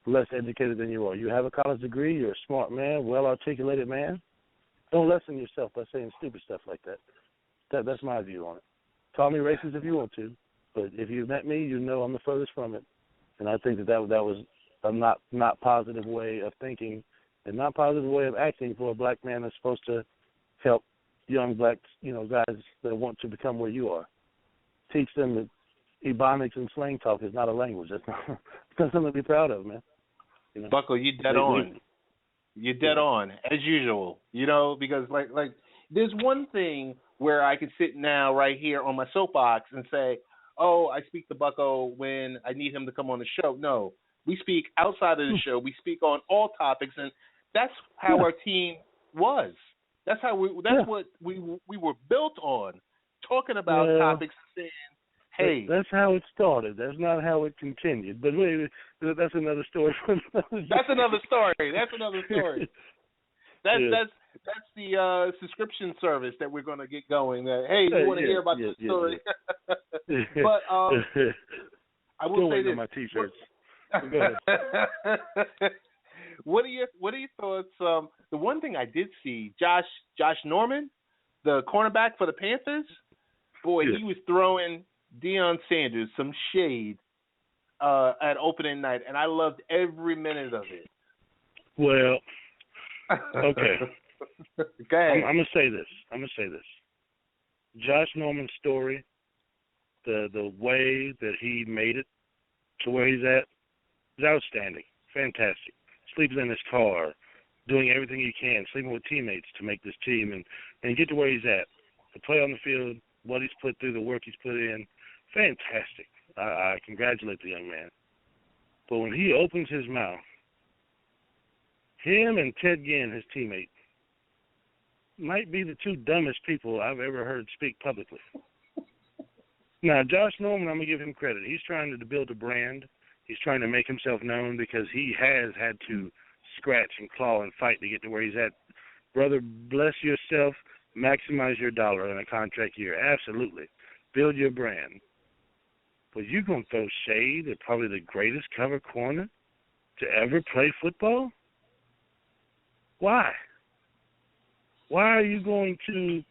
less educated than you are. You have a college degree. You're a smart man, well-articulated man. Don't lessen yourself by saying stupid stuff like that. That's my view on it. Call me racist if you want to, but if you've met me, you know I'm the furthest from it. And I think that was a not positive way of thinking and not positive way of acting for a black man that's supposed to help young black, guys that want to become where you are. Teach them that Ebonics and slang talk is not a language. That's not something to be proud of, man. Bucko, you dead on. You're dead on, as usual. Because like there's one thing where I could sit now right here on my soapbox and say, oh, I speak to Bucko when I need him to come on the show. No, we speak outside of the show. We speak on all topics, and that's how our team was. That's what we were built on, talking about topics and saying, hey. That's how it started. That's not how it continued. But wait, that's another story. That's another story. That's the subscription service that we're going to get going. Hey, you want to hear about this story? But I will say this. My T-shirts. What are your thoughts? The one thing I did see, Josh Norman, the cornerback for the Panthers, boy, he was throwing Deion Sanders some shade at opening night, and I loved every minute of it. Well, okay. Okay. I'm gonna say this. Josh Norman's story, the way that he made it to where he's at, is outstanding. Fantastic. Sleeps in his car, doing everything he can, sleeping with teammates to make this team and get to where he's at. The play on the field, what he's put through, the work he's put in, fantastic. I congratulate the young man. But when he opens his mouth, him and Ted Ginn, his teammate, might be the 2 dumbest people I've ever heard speak publicly. Now, Josh Norman, I'm going to give him credit. He's trying to build a brand. He's trying to make himself known because he has had to scratch and claw and fight to get to where he's at. Brother, bless yourself. Maximize your dollar in a contract year. Absolutely. Build your brand. But you're going to throw shade at probably the greatest cover corner to ever play football? Why? Why are you going to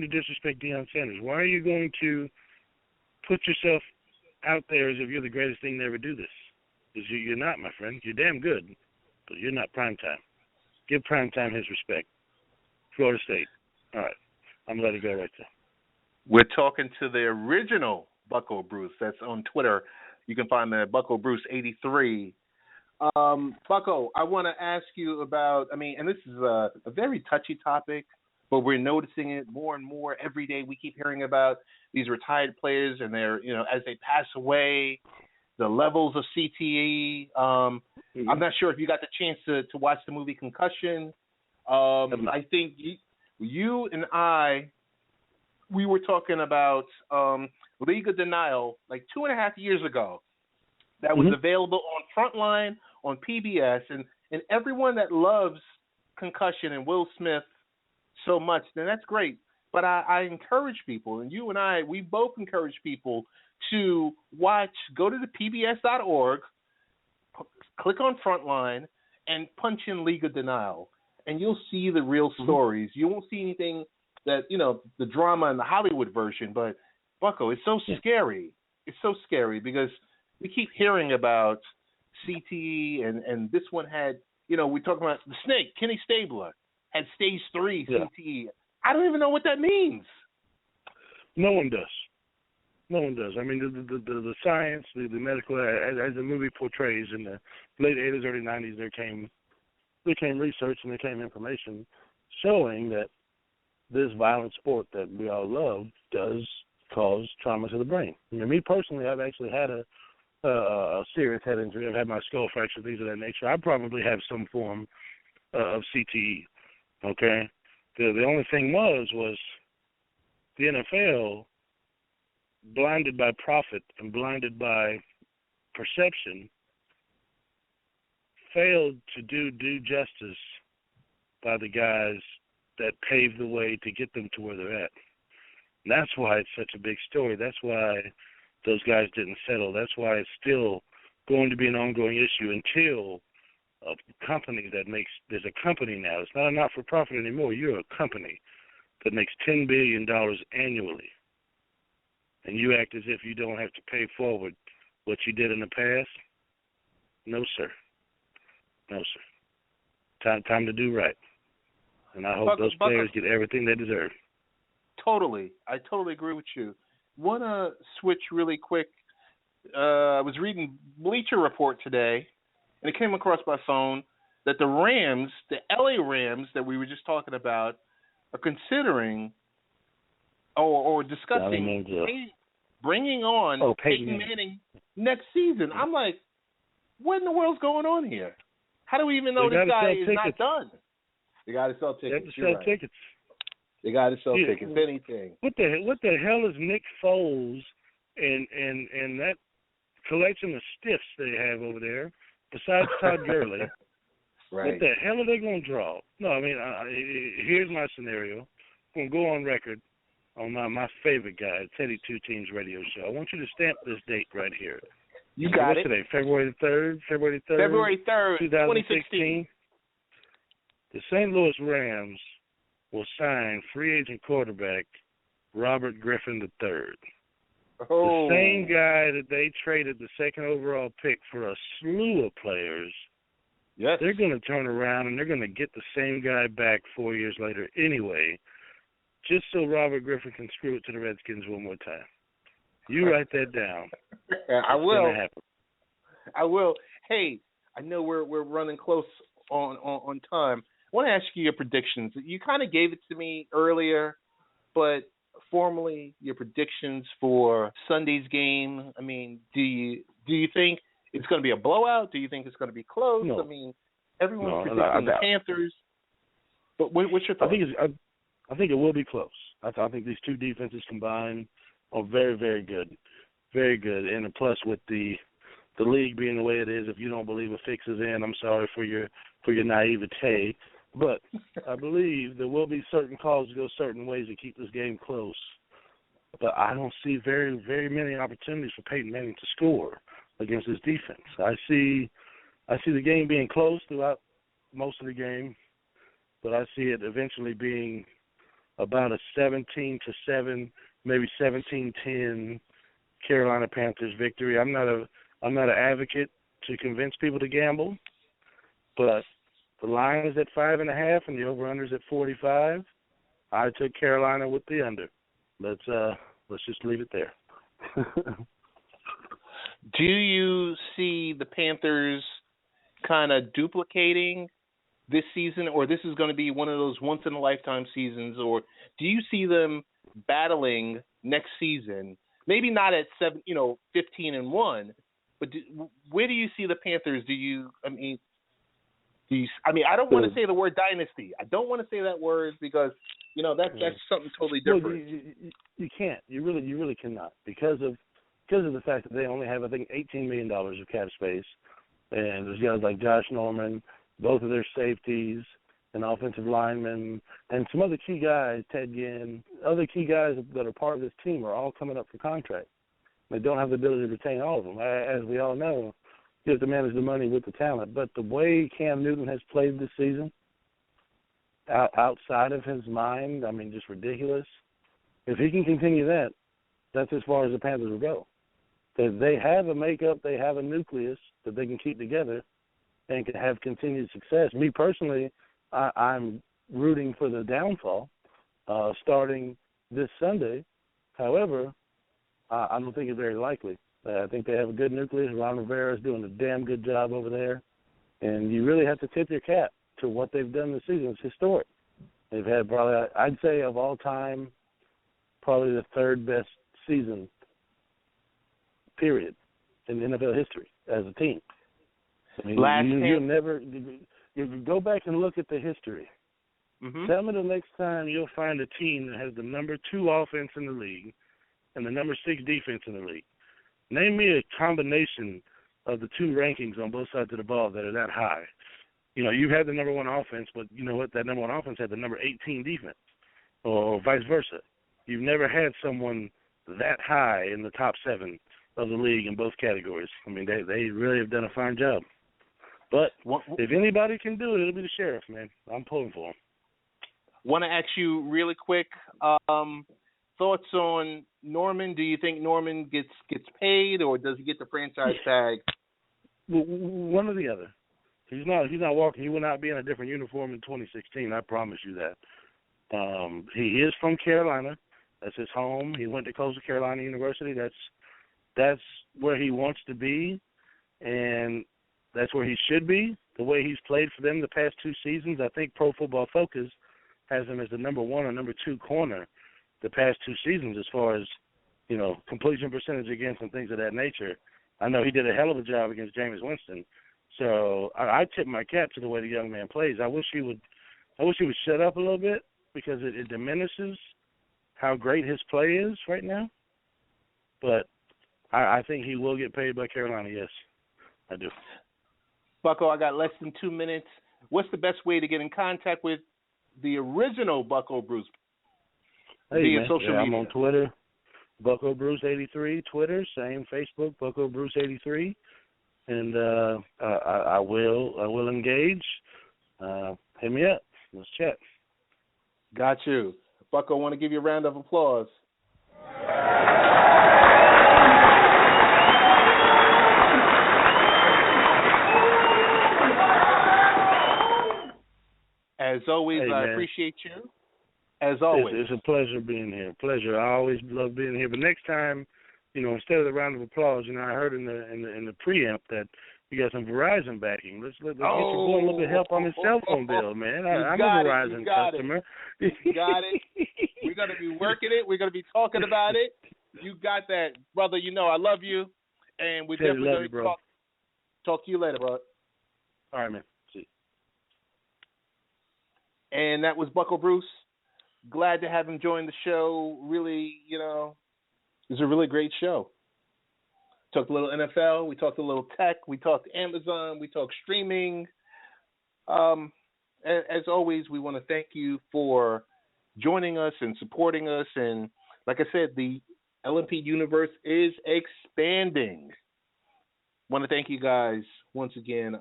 disrespect Deion Sanders? Why are you going to put yourself out there as if you're the greatest thing to ever do this? Because you're not, my friend. You're damn good, but you're not PrimeTime. Give PrimeTime his respect. Florida State. All right. I'm going to let it go right there. We're talking to the original Bucko Bruce. That's on Twitter. You can find me at Bucko Bruce 83. Bucko, I want to ask you about, and this is a very touchy topic, but we're noticing it more and more every day. We keep hearing about these retired players and their, as they pass away, the levels of CTE. I'm not sure if you got the chance to watch the movie Concussion. I think you and I, we were talking about League of Denial like 2.5 years ago. That was available on Frontline on PBS, and everyone that loves Concussion and Will Smith so much, then that's great. But I encourage people, and you and I, we both encourage people to go to the PBS.org, click on Frontline, and punch in League of Denial, and you'll see the real stories. You won't see anything that, the drama in the Hollywood version, but Bucko, it's so scary. It's so scary because we keep hearing about CTE, and this one had, we talk about the Snake, Kenny Stabler, had stage 3 CTE. I don't even know what that means. No one does. I mean, the science, the medical, as the movie portrays, in the late 80s, early 90s, there came research and there came information showing that this violent sport that we all love does cause trauma to the brain. Me personally, I've actually had a serious head injury. I've had my skull fractured, things of that nature. I probably have some form of CTE. Okay, the only thing was the NFL, blinded by profit and blinded by perception, failed to do due justice by the guys that paved the way to get them to where they're at. And that's why it's such a big story. That's why those guys didn't settle. That's why it's still going to be an ongoing issue until a company there's a company now. It's not a not-for-profit anymore. You're a company that makes $10 billion annually. And you act as if you don't have to pay forward what you did in the past? No, sir. Time to do right. And I hope those players get everything they deserve. Totally. I totally agree with you. Want to switch really quick. I was reading Bleacher Report today, and it came across my phone that the Rams, the LA Rams that we were just talking about, are considering or discussing bringing on Peyton Manning next season. I'm like, what in the world's going on here? How do we even know this guy is not done? They got to sell tickets. They have to sell tickets. They got to sell tickets. Anything. What the hell is Nick Foles and that collection of stiffs they have over there, besides Todd Gurley? Right. What the hell are they going to draw? No, I mean, here's my scenario. I'm going to go on record on my favorite guy, Teddy Two Teams radio show. I want you to stamp this date right here. You got it. Today, February 3rd, 2016. The St. Louis Rams will sign free agent quarterback Robert Griffin III. Oh. The same guy that they traded the second overall pick for a slew of players. Yes. They're going to turn around and they're going to get the same guy back 4 years later anyway, just so Robert Griffin can screw it to the Redskins one more time. You write that down. I will. It's gonna happen. I will. Hey, I know we're running close on time. I want to ask you your predictions. You kind of gave it to me earlier, but formally, your predictions for Sunday's game. I mean, do you think it's going to be a blowout? Do you think it's going to be close? No. I mean, everyone's predicting the Panthers. But what's your thought? I think it will be close. I think these two defenses combined are very, very good. Very good. And plus with the league being the way it is, if you don't believe a fix is in, I'm sorry for your naivete. But I believe there will be certain calls to go certain ways to keep this game close. But I don't see very, very many opportunities for Peyton Manning to score against this defense. I see the game being close throughout most of the game, but I see it eventually being about a 17-7, maybe 17-10 Carolina Panthers victory. I'm not an advocate to convince people to gamble, but the line is at 5.5 and the over/under is at 45. I took Carolina with the under. Let's just leave it there. Do you see the Panthers kind of duplicating this season, or this is going to be one of those once-in-a-lifetime seasons, or do you see them battling next season? Maybe not at 15-1, But where do you see the Panthers? I don't want to say the word dynasty. I don't want to say that word because that's something totally different. Well, you can't. You really cannot because of the fact that they only have, I think, $18 million of cap space, and there's guys like Josh Norman, both of their safeties, an offensive lineman, and some other key guys, Ted Ginn, other key guys that are part of this team are all coming up for contract. They don't have the ability to retain all of them. As we all know, you have to manage the money with the talent. But the way Cam Newton has played this season, outside of his mind, just ridiculous. If he can continue that, that's as far as the Panthers will go. They have a makeup, they have a nucleus that they can keep together and can have continued success. Me personally, I'm rooting for the downfall starting this Sunday. However, I don't think it's very likely. I think they have a good nucleus. Ron Rivera is doing a damn good job over there. And you really have to tip your cap to what they've done this season. It's historic. They've had probably, I'd say of all time, probably the third best season, period, in NFL history as a team. You go back and look at the history. Mm-hmm. Tell me the next time you'll find a team that has the number 2 offense in the league and the number 6 defense in the league. Name me a combination of the 2 rankings on both sides of the ball that are that high. You had the number 1 offense, but you know what? That number 1 offense had the number 18 defense, or vice versa. You've never had someone that high in the top 7 of the league in both categories. They really have done a fine job. But if anybody can do it, it'll be the Sheriff, man. I'm pulling for him. Want to ask you really quick, thoughts on Norman? Do you think Norman gets paid, or does he get the franchise tag? One or the other. He's not walking. He will not be in a different uniform in 2016. I promise you that. He is from Carolina. That's his home. He went to Coastal Carolina University. That's where he wants to be, and that's where he should be. The way he's played for them the past 2 seasons, I think Pro Football Focus has him as the number 1 or number 2 corner the past 2 seasons as far as, completion percentage against and things of that nature. I know he did a hell of a job against Jameis Winston. So I tip my cap to the way the young man plays. I wish he would shut up a little bit because it diminishes how great his play is right now. But I think he will get paid by Carolina, yes. I do. Bucko, I got less than 2 minutes. What's the best way to get in contact with the original Bucko Bruce? Hey, man. Social media. I'm on Twitter, Bucko Bruce 83. Twitter, same. Facebook, Bucko Bruce 83. And I will engage. Hit me up. Let's chat. Got you. Bucko, I want to give you a round of applause. As always, hey, I appreciate you. As always. It's a pleasure being here. Pleasure. I always love being here. But next time, instead of the round of applause, I heard in the preamp that you got some Verizon backing. Let's get your boy a little bit of help on his cell phone bill, man. I'm a Verizon customer. You got it. We're going to be working it. We're going to be talking about it. You got that, brother. I love you. And we're definitely going to talk to you later, bro. All right, man. See. And that was Bucko Bruce. Glad to have him join the show. Really, it was a really great show. Talked a little NFL. We talked a little tech. We talked Amazon. We talked streaming. As always, we want to thank you for joining us and supporting us. And like I said, the LMP universe is expanding. Want to thank you guys once again.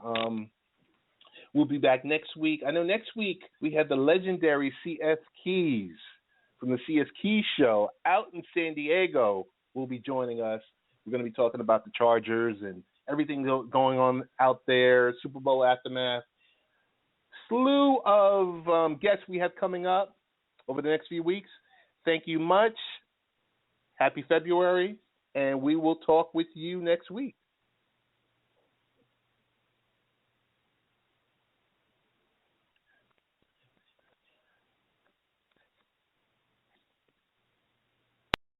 We'll be back next week. I know next week we have the legendary C.S. Keys from the C.S. Keys Show out in San Diego will be joining us. We're going to be talking about the Chargers and everything going on out there, Super Bowl aftermath. Slew of guests we have coming up over the next few weeks. Thank you much. Happy February, and we will talk with you next week.